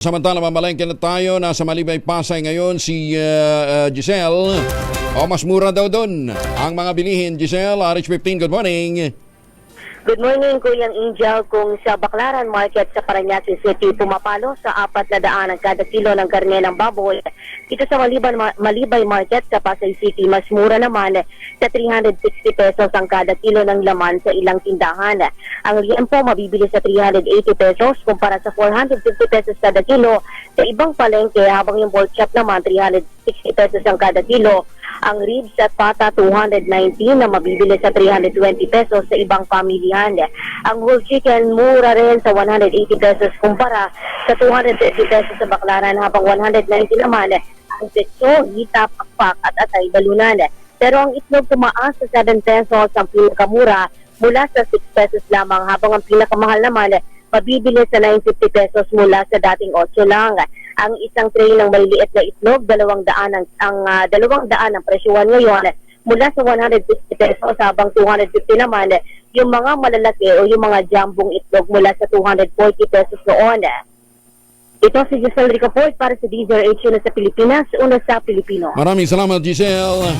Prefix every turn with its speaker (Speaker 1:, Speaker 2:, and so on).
Speaker 1: Samantala, mamalengke na tayo. Nasa Malibay, Pasay ngayon si Giselle. Mas mura daw doon ang mga bilihin. Giselle, RH15, good morning.
Speaker 2: Good morning, Kuya Angel. Kung sa Baclaran Market sa Parañaque City, pumapalo sa 400 ang kada kilo ng karne ng baboy. Dito sa Malibay Market sa Pasay City, mas mura naman sa 360 pesos ang kada kilo ng laman sa ilang tindahan. Ang liempo mabibili sa 380 pesos kumpara sa 450 pesos kada kilo sa ibang palengke, habang yung pork chop naman 360 pesos ang kada kilo. Ang ribs at pata 219 na mabibili sa 320 pesos sa ibang pamilihan. Ang whole chicken mura rin sa 180 pesos kumpara sa 250 pesos sa Baclaran, habang 190 naman ang peso, hita, pakpak at atay balunan. Pero ang itlog tumaas sa 7 pesos ang pinakamura mula sa 6 pesos lamang, habang ang pinakamahal naman mabibili sa 950 pesos mula sa dating 8 lang. Ang isang tray ng maliliit na itlog, 200 ang presyuhan ngayon mula sa 160 pesos, habang 250 naman yung mga malalaki o yung mga jambong itlog mula sa 240 pesos noon. Ito si Giselle Ricaport para sa DZRH na sa Pilipinas, una sa Pilipino.
Speaker 1: Maraming salamat, Giselle.